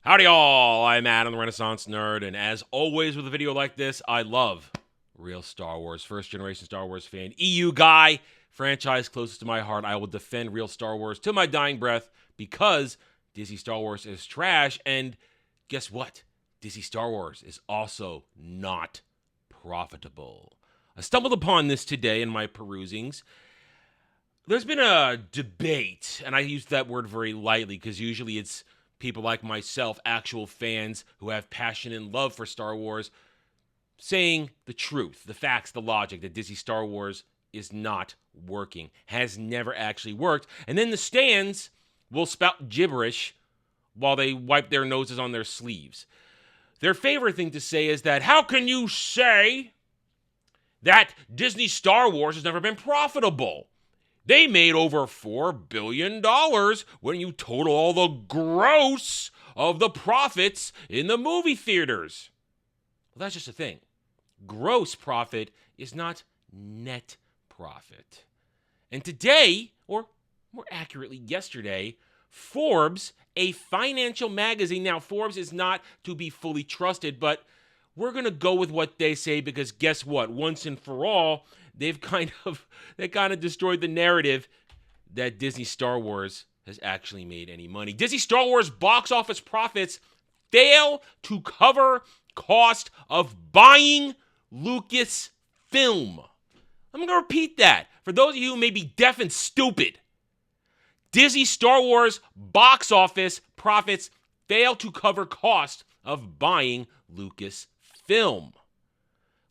Howdy all, I'm Adam the Renaissance Nerd, and as always with a video like this, I love real Star Wars, first generation Star Wars fan, EU guy, franchise closest to my heart. I will defend real Star Wars to my dying breath because Disney Star Wars is trash, and guess what? Disney Star Wars is also not profitable. I stumbled upon this today in my perusings. There's been a debate, and I use that word very lightly because usually it's people like myself, actual fans who have passion and love for Star Wars, saying the truth, the facts, the logic that Disney Star Wars is not working, has never actually worked. And then the stands will spout gibberish while they wipe their noses on their sleeves. Their favorite thing to say is that, how can you say that Disney Star Wars has never been profitable? They made over $4 billion when you total all the gross of the profits in the movie theaters. Well, that's just the thing. Gross profit is not net profit. And today, or more accurately yesterday, Forbes, a financial magazine. Now, Forbes is not to be fully trusted, but we're going to go with what they say because guess what? Once and for all, they kind of destroyed the narrative that Disney Star Wars has actually made any money. Disney Star Wars box office profits fail to cover cost of buying Lucasfilm. I'm going to repeat that for those of you who may be deaf and stupid. Disney Star Wars box office profits fail to cover cost of buying Lucasfilm.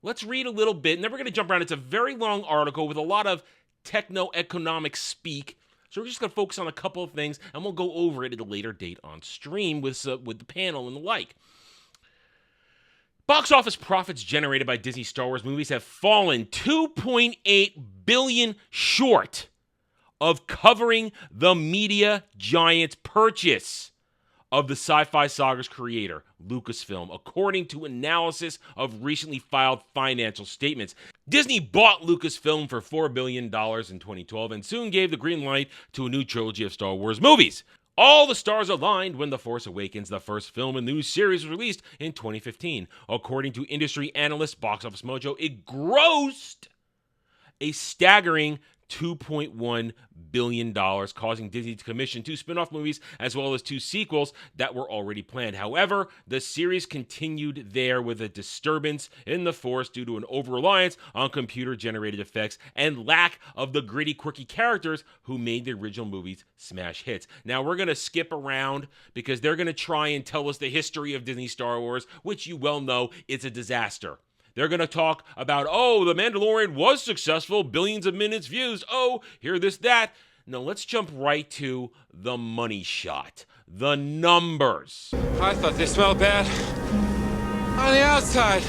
Let's read a little bit, and then we're going to jump around. It's a very long article with a lot of techno-economic speak, so we're just going to focus on a couple of things, and we'll go over it at a later date on stream with the panel and the like. Box office profits generated by Disney Star Wars movies have fallen $2.8 billion short of covering the media giant's purchase of the sci-fi saga's creator, Lucasfilm, according to analysis of recently filed financial statements. Disney bought Lucasfilm for $4 billion in 2012 and soon gave the green light to a new trilogy of Star Wars movies. All the stars aligned when The Force Awakens, the first film in the new series, was released in 2015. According to industry analyst Box Office Mojo, it grossed a staggering $2.1 billion, causing Disney to commission 2 spin-off movies as well as 2 sequels that were already planned. However, the series continued there with a disturbance in the Force due to an over-reliance on computer-generated effects and lack of the gritty, quirky characters who made the original movies smash hits. Now, we're going to skip around because they're going to try and tell us the history of Disney Star Wars, which you well know it's a disaster. They're going to talk about, oh, The Mandalorian was successful, billions of minutes views, oh, here, this, that. No, let's jump right to the money shot, the numbers. I thought they smelled bad on the outside.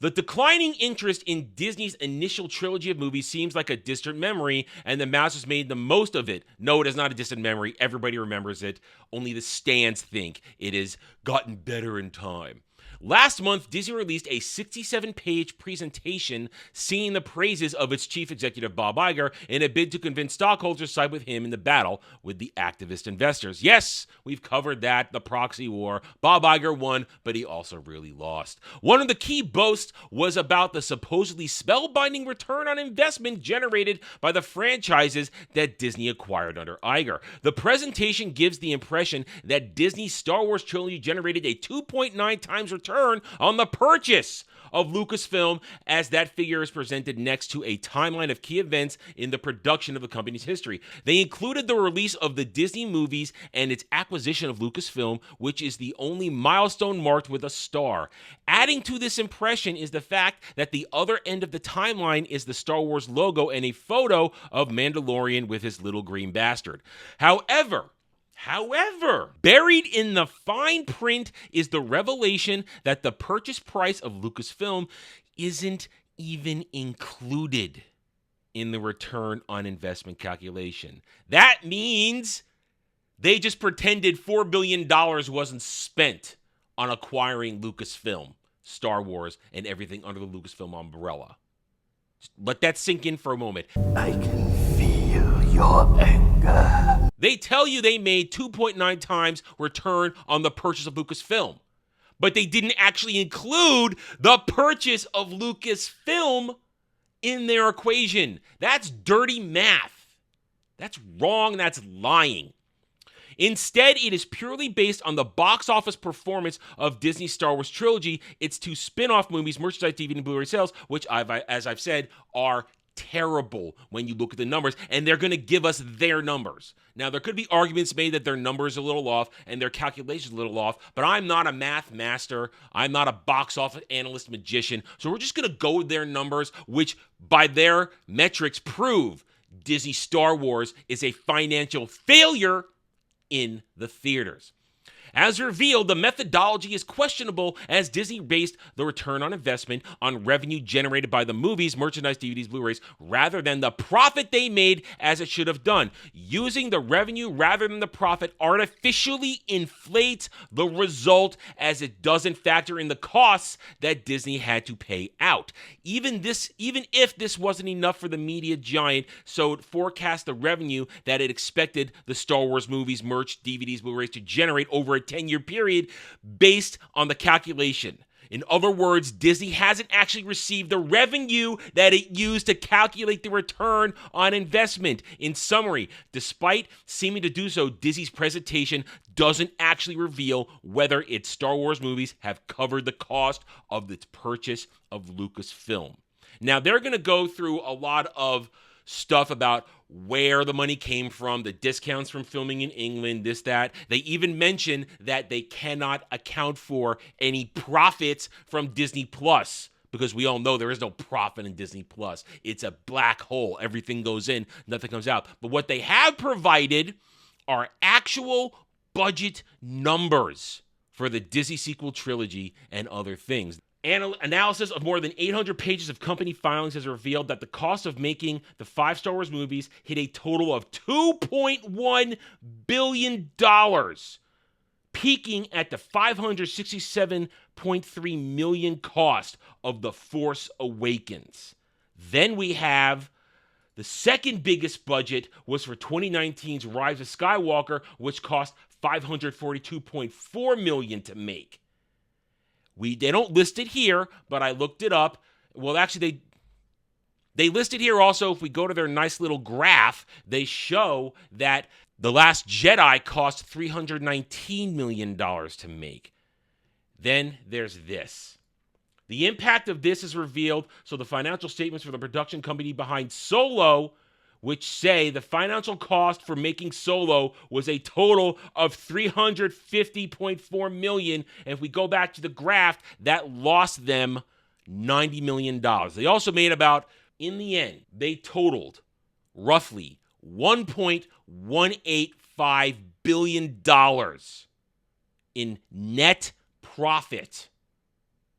The declining interest in Disney's initial trilogy of movies seems like a distant memory, and the masters made the most of it. No, it is not a distant memory. Everybody remembers it. Only the stands think it has gotten better in time. Last month, Disney released a 67-page presentation singing the praises of its chief executive, Bob Iger, in a bid to convince stockholders to side with him in the battle with the activist investors. Yes, we've covered that, the proxy war. Bob Iger won, but he also really lost. One of the key boasts was about the supposedly spellbinding return on investment generated by the franchises that Disney acquired under Iger. The presentation gives the impression that Disney's Star Wars trilogy generated a 2.9 times return on the purchase of Lucasfilm, as that figure is presented next to a timeline of key events in the production of the company's history. They included the release of the Disney movies and its acquisition of Lucasfilm, which is the only milestone marked with a star. Adding to this impression is the fact that the other end of the timeline is the Star Wars logo and a photo of Mandalorian with his little green bastard. However, buried in the fine print is the revelation that the purchase price of Lucasfilm isn't even included in the return on investment calculation. That means they just pretended $4 billion wasn't spent on acquiring Lucasfilm, Star Wars, and everything under the Lucasfilm umbrella. Just let that sink in for a moment. I can feel your anger. They tell you they made 2.9 times return on the purchase of Lucasfilm, but they didn't actually include the purchase of Lucasfilm in their equation. That's dirty math. That's wrong. That's lying. Instead, it is purely based on the box office performance of Disney's Star Wars trilogy, its two spin-off movies, merchandise, DVD, and Blu-ray sales, which, as I've said, are terrible when you look at the numbers, and they're going to give us their numbers. Now, there could be arguments made that their numbers are a little off and their calculations a little off, but I'm not a math master. I'm not a box office analyst magician, so we're just going to go with their numbers, which by their metrics prove Disney Star Wars is a financial failure in the theaters. As revealed, the methodology is questionable as Disney based the return on investment on revenue generated by the movies, merchandise, DVDs, Blu-rays, rather than the profit they made as it should have done. Using the revenue rather than the profit artificially inflates the result as it doesn't factor in the costs that Disney had to pay out. Even if this wasn't enough for the media giant, so it forecast the revenue that it expected the Star Wars movies, merch, DVDs, Blu-rays to generate over a 10-year period based on the calculation. In other words, Disney hasn't actually received the revenue that it used to calculate the return on investment. In summary, despite seeming to do so, Disney's presentation doesn't actually reveal whether its Star Wars movies have covered the cost of its purchase of Lucasfilm. Now, they're going to go through a lot of stuff about where the money came from, the discounts from filming in England, this, that. They even mention that they cannot account for any profits from Disney Plus, because we all know there is no profit in Disney Plus. It's a black hole. Everything goes in, nothing comes out. But what they have provided are actual budget numbers for the Disney sequel trilogy and other things. Analysis of more than 800 pages of company filings has revealed that the cost of making the 5 Star Wars movies hit a total of $2.1 billion, peaking at the $567.3 million cost of The Force Awakens. Then we have the second biggest budget was for 2019's Rise of Skywalker, which cost $542.4 million to make. They don't list it here, but I looked it up. Well, actually, they list it here also. If we go to their nice little graph, they show that The Last Jedi cost $319 million to make. Then there's this. The impact of this is revealed. So the financial statements for the production company behind Solo, which say the financial cost for making Solo was a total of $350.4 million. And if we go back to the graph, that lost them $90 million. They also made in the end, they totaled roughly $1.185 billion in net profit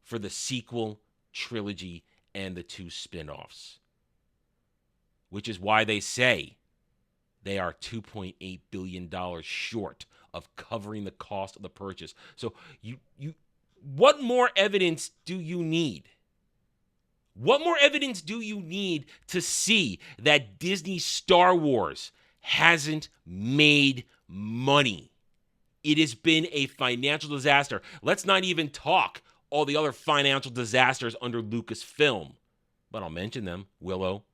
for the sequel trilogy and the 2 spin-offs. Which is why they say they are $2.8 billion short of covering the cost of the purchase. So what more evidence do you need? What more evidence do you need to see that Disney Star Wars hasn't made money? It has been a financial disaster. Let's not even talk all the other financial disasters under Lucasfilm. But I'll mention them. Willow,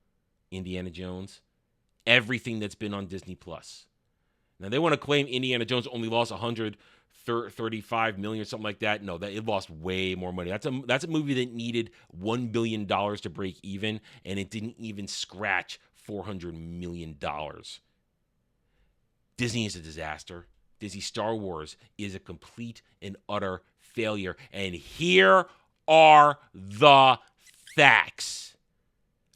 Indiana Jones, everything that's been on Disney Plus. Now, they want to claim Indiana Jones only lost $135 million or something like that. No, it lost way more money. That's a movie that needed $1 billion to break even, and it didn't even scratch $400 million. Disney is a disaster. Disney Star Wars is a complete and utter failure. And here are the facts.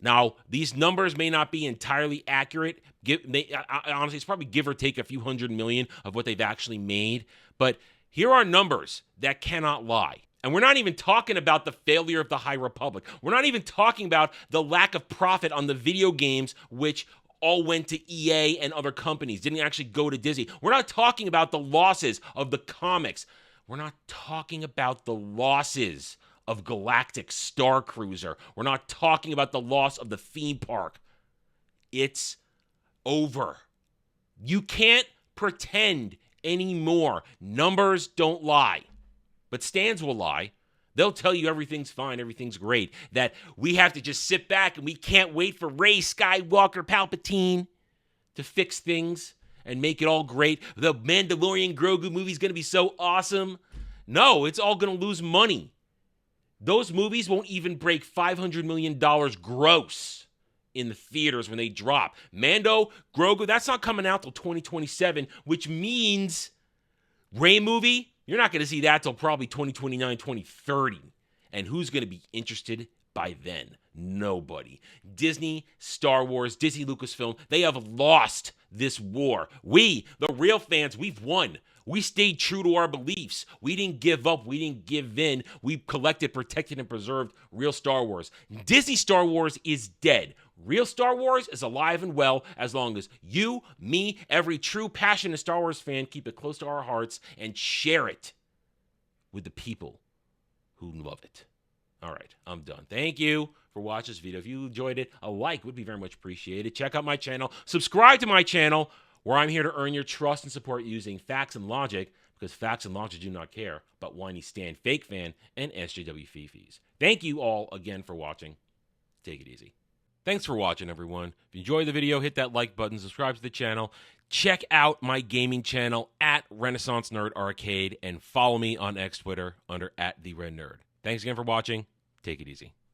Now, these numbers may not be entirely accurate. Honestly, it's probably give or take a few $100 million of what they've actually made. But here are numbers that cannot lie. And we're not even talking about the failure of the High Republic. We're not even talking about the lack of profit on the video games, which all went to EA and other companies, didn't actually go to Disney. We're not talking about the losses of the comics. We're not talking about the losses of Galactic Star Cruiser. We're not talking about the loss of the theme park. It's over. You can't pretend anymore. Numbers don't lie. But stands will lie. They'll tell you everything's fine, everything's great, that we have to just sit back and we can't wait for Rey Skywalker Palpatine to fix things and make it all great. The Mandalorian Grogu movie is going to be so awesome. No, it's all going to lose money. Those movies won't even break $500 million gross in the theaters when they drop. Mando, Grogu, that's not coming out till 2027, which means Rey movie, you're not going to see that till probably 2029, 2030. And who's going to be interested by then? Nobody. Disney, Star Wars, Disney Lucasfilm, they have lost this war. We, the real fans, we've won. We stayed true to our beliefs. We didn't give up. We didn't give in. We collected, protected, and preserved real Star Wars. Disney Star Wars is dead. Real Star Wars is alive and well as long as you, me, every true passionate Star Wars fan keep it close to our hearts and share it with the people who love it. All right, I'm done. Thank you for watching this video. If you enjoyed it, a like would be very much appreciated. Check out my channel. Subscribe to my channel, where I'm here to earn your trust and support using facts and logic, because facts and logic do not care about whiny Stan Fake Fan and SJW Fifis. Thank you all again for watching. Take it easy. Thanks for watching, everyone. If you enjoyed the video, hit that like button, subscribe to the channel. Check out my gaming channel at Renaissance Nerd Arcade, and follow me on X Twitter under @TheRedNerd. Thanks again for watching. Take it easy.